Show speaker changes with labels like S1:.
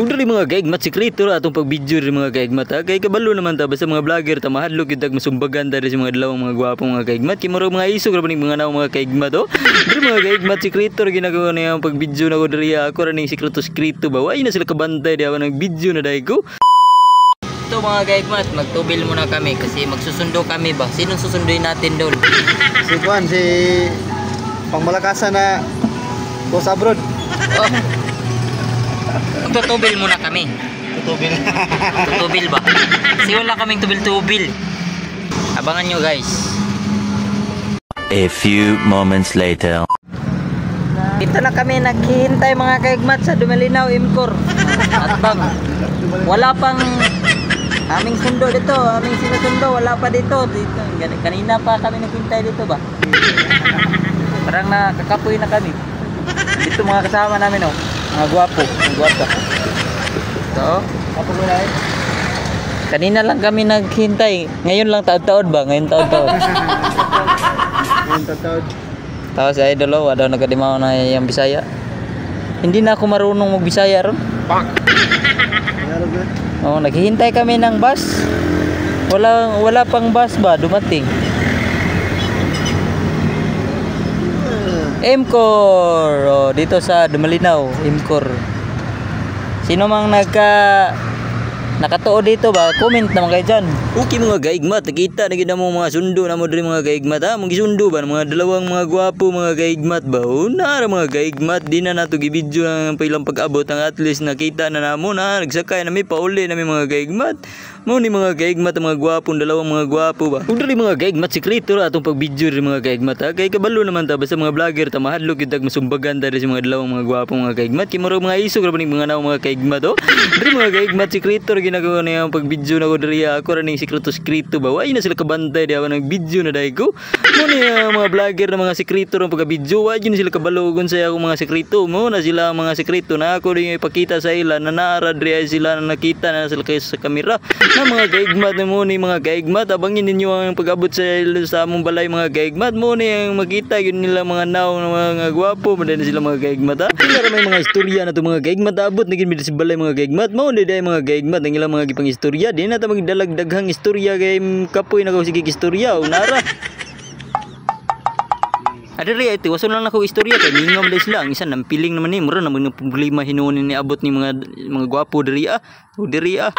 S1: Kung diri mga kaigmat sekreto ra atong pagbidyo diri mga kaigmat ha. Kay kabalo naman ta basta mga vlogger ta mahadlok gyud tag masumbagan ta diri sa mga dalawang mga gwapong mga kaigmat. Kay murag mga isog ra pa ning mga naw mga kaigmat oh. Diri mga kaigmat sekreto ra ginagawa niya ang pagbidyo nako diri ako ra ning sekreto ba. Way na sila kabantay di ako nagbidyo na dai ko. Ito mga kaigmat, magtubil muna kami kasi magsusundo kami ba. Sinong susunduin natin doon?
S2: Si Juan, si pangmalakasan na boss abroad.
S1: Oh. Magtutubil muna kami.
S2: Tutubil.
S1: Tutubil ba? Kasi wala kaming tubil-tubil. Abangan nyo guys.
S3: A few moments later.
S1: Dito na kami naghihintay mga kaigmat sa Dumalinaw Imcor. At bang, wala pang aming sundo dito, aming sinusundo, wala pa dito. Kanina pa kami naghintay dito ba? Parang nakakapoy na kami. Dito mga kasama namin oh. Mga gwapo, mga gwapa. Ito oh. Kanina lang kami naghintay. Ngayon lang taod-taod ba? Ngayon taod-taod.
S2: Ngayon taod.
S1: Tapos si Idol oh, daw nagkadimaw na yung Bisaya. Hindi na ako marunong mag-Bisaya ron. Oh, naghihintay kami ng bus. Wala pang bus ba dumating? Imcor. Oh, dito sa Dumalinaw, Imcor. Sino mang nakatuo dito ba? Comment naman kayo dyan. Okay mga gaigmat, nakita na gina mo mga sundo na mo diri mga gaigmat ha. Magisundo ba mga dalawang mga gwapo mga gaigmat ba? Nara mga gaigmat, di na nato gibidyo ang pailang pag-abot ang at least nakita na namo na nagsakay na may pauli na may mga gaigmat. Mo ni mga gaigmat ang mga gwapong dalawang mga gwapo ba. Kung diri mga gaigmat sekreto ra atong pagbidyo diri mga gaigmat ha. Kay kabalo naman ta basta mga vlogger ta mahadlok gyud tag masumbagan ta diri sa mga dalawang mga gwapong mga gaigmat. Kay murag mga isog ra pa ning mga naw mga gaigmat oh. Diri mga gaigmat sekreto ra ginagawa niya ang pagbidyo nako diri ako ra ning sekreto ba. Way na sila kabantay di ako nagbidyo na dai ko. Mo ni mga vlogger na mga sekreto ra pagabidyo, way na sila kabalogon sa akong mga sekreto. Mo na sila mga sekreto na ako rin ipakita sa ila na naara diri sila na nakita na sila kay sa kamera. Na mga gaigmat mo ni mga gaigmat abangin ninyo ang pag-abot sa among balay mga gaigmat mo ni ang makita yun nila mga naw mga gwapo mo din sila mga gaigmat ha. Kaya may mga istorya na to mga gaigmat abot naging sa balay mga gaigmat mo ni day mga gaigmat ang ilang mga gipang istorya di na ta magdalagdaghang istorya kay kapoy na ko sige istorya unara. Adiri ito waso lang ako istorya kay ningam des lang isa nang piling naman ni mura na mga problema hinuon ni abot ni mga gwapo diri ah. O diri ah.